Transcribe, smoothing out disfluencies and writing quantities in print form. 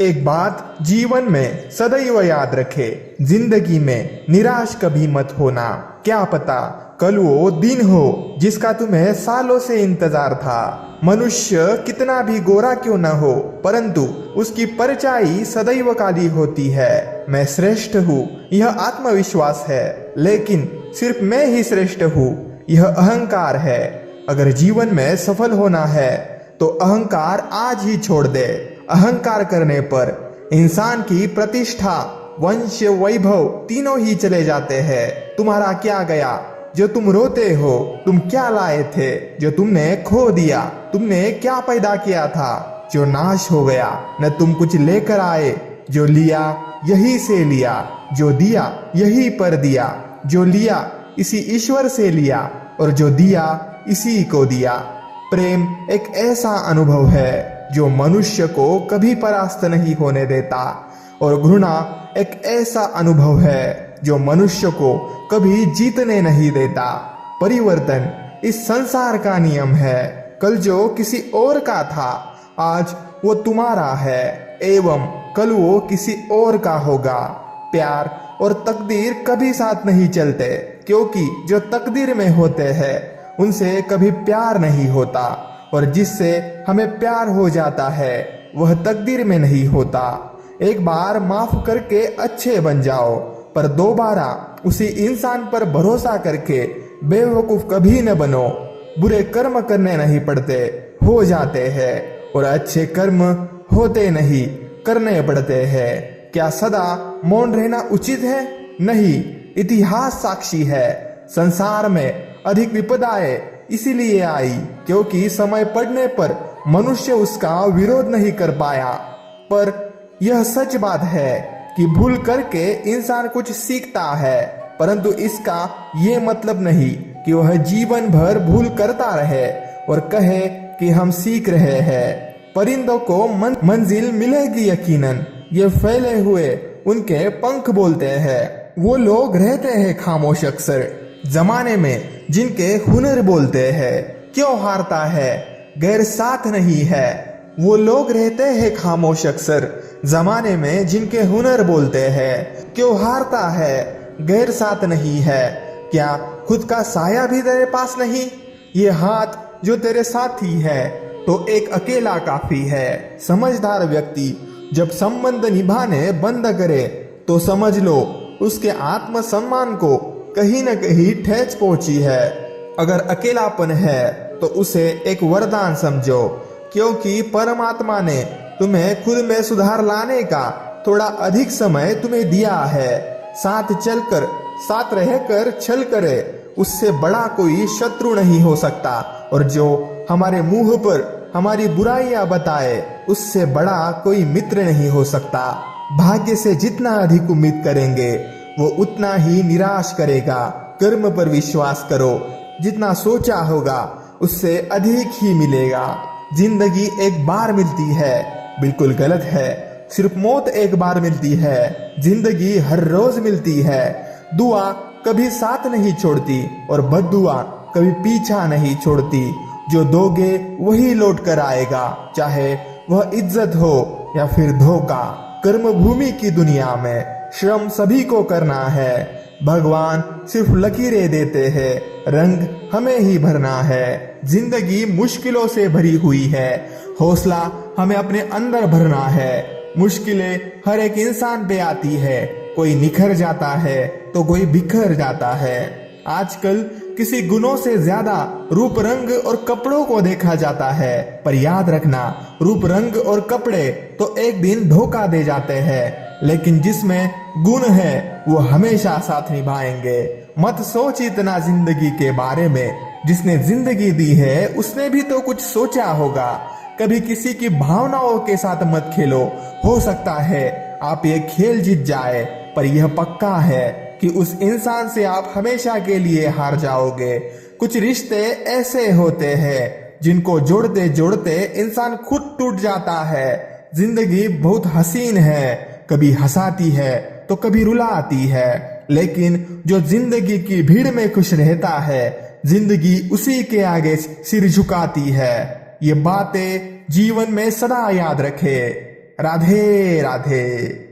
एक बात जीवन में सदैव याद रखे, जिंदगी में निराश कभी मत होना। क्या पता कल वो दिन हो जिसका तुम्हें सालों से इंतजार था। मनुष्य कितना भी गोरा क्यों न हो, परंतु उसकी परछाई सदैव काली होती है। मैं श्रेष्ठ हूँ यह आत्मविश्वास है, लेकिन सिर्फ मैं ही श्रेष्ठ हूँ यह अहंकार है। अगर जीवन में सफल होना है तो अहंकार आज ही छोड़ दे। अहंकार करने पर इंसान की प्रतिष्ठा, वंश, वैभव तीनों ही चले जाते हैं। तुम्हारा क्या गया जो तुम रोते हो? तुम क्या लाए थे जो तुमने खो दिया? तुमने क्या पैदा किया था जो नाश हो गया? न तुम कुछ लेकर आए, जो लिया यही से लिया, जो दिया यही पर दिया। जो लिया इसी ईश्वर से लिया और जो दिया इसी को दिया। प्रेम एक ऐसा अनुभव है जो मनुष्य को कभी परास्त नहीं होने देता, और घृणा एक ऐसा अनुभव है जो मनुष्य को कभी जीतने नहीं देता। परिवर्तन इस संसार का नियम है। कल जो किसी और का था आज वो तुम्हारा है, एवं कल वो किसी और का होगा। प्यार और तकदीर कभी साथ नहीं चलते, क्योंकि जो तकदीर में होते हैं उनसे कभी प्यार नहीं होता, और जिससे हमें प्यार हो जाता है वह तकदीर में नहीं होता। एक बार माफ करके अच्छे बन जाओ, पर दोबारा उसी इंसान पर भरोसा करके बेवकूफ कभी न बनो। बुरे कर्म करने नहीं पड़ते, हो जाते हैं, और अच्छे कर्म होते नहीं, करने पड़ते हैं। क्या सदा मौन रहना उचित है? नहीं, इतिहास साक्षी है। संसार में अधिक विपदाएं इसीलिए आई क्योंकि समय पड़ने पर मनुष्य उसका विरोध नहीं कर पाया। पर यह सच बात है कि भूल करके इंसान कुछ सीखता है, परंतु इसका ये मतलब नहीं कि वह जीवन भर भूल करता रहे और कहे कि हम सीख रहे हैं। परिंदों को मंजिल मिलेगी यकीनन, ये फैले हुए उनके पंख बोलते हैं। वो लोग रहते हैं खामोश अक्सर जमाने में जिनके हुनर बोलते हैं। क्यों हारता है? गैर साथ नहीं है। वो लोग रहते हैं खामोश अक्सर जमाने में जिनके हुनर बोलते हैं। क्यों हारता है? गैर साथ नहीं है। क्या खुद का साया भी तेरे पास नहीं? ये हाथ जो तेरे साथी है तो एक अकेला काफी है। समझदार व्यक्ति जब संबंध निभाने बंद करे तो समझ लो उसके आत्मसम्मान को कहीं न कहीं ठेस पहुंची है। अगर अकेलापन है तो उसे एक वरदान समझो, क्योंकि परमात्मा ने तुम्हें खुद में सुधार लाने का थोड़ा अधिक समय तुम्हें दिया है। साथ चलकर, साथ रहकर छल करे, उससे बड़ा कोई शत्रु नहीं हो सकता, और जो हमारे मुंह पर हमारी बुराइयां बताए उससे बड़ा कोई मित्र नहीं हो सकता। भाग्य से जितना अधिक उम्मीद करेंगे वो उतना ही निराश करेगा। कर्म पर विश्वास करो, जितना सोचा होगा उससे अधिक ही मिलेगा। जिंदगी एक बार मिलती है, बिल्कुल गलत है। सिर्फ मौत एक बार मिलती है, जिंदगी हर रोज मिलती है। दुआ कभी साथ नहीं छोड़ती और बद्दुआ कभी पीछा नहीं छोड़ती। जो दोगे वही लौट कर आएगा, चाहे वह इज्जत हो या फिर धोखा। कर्म भूमि की दुनिया में श्रम सभी को करना है। भगवान सिर्फ लकीरें देते हैं, रंग हमें ही भरना है। जिंदगी मुश्किलों से भरी हुई है, हौसला हमें अपने अंदर भरना है। मुश्किलें हर एक इंसान पे आती है, कोई निखर जाता है तो कोई बिखर जाता है। आजकल किसी गुणों से ज्यादा रूप, रंग और कपड़ों को देखा जाता है, पर याद रखना रूप, रंग और कपड़े तो एक दिन धोखा दे जाते हैं, लेकिन जिसमें गुण है वो हमेशा साथ निभाएंगे। मत सोच इतना जिंदगी के बारे में, जिसने जिंदगी दी है उसने भी तो कुछ सोचा होगा। कभी किसी की भावनाओं के साथ मत खेलो। हो सकता है आप ये खेल जीत जाए, पर यह पक्का है कि उस इंसान से आप हमेशा के लिए हार जाओगे। कुछ रिश्ते ऐसे होते हैं जिनको जोड़ते जोड़ते इंसान खुद टूट जाता है। जिंदगी बहुत हसीन है, कभी हंसाती है तो कभी रुलाती है, लेकिन जो जिंदगी की भीड़ में खुश रहता है, जिंदगी उसी के आगे सिर झुकाती है। ये बातें जीवन में सदा याद रखे। राधे राधे।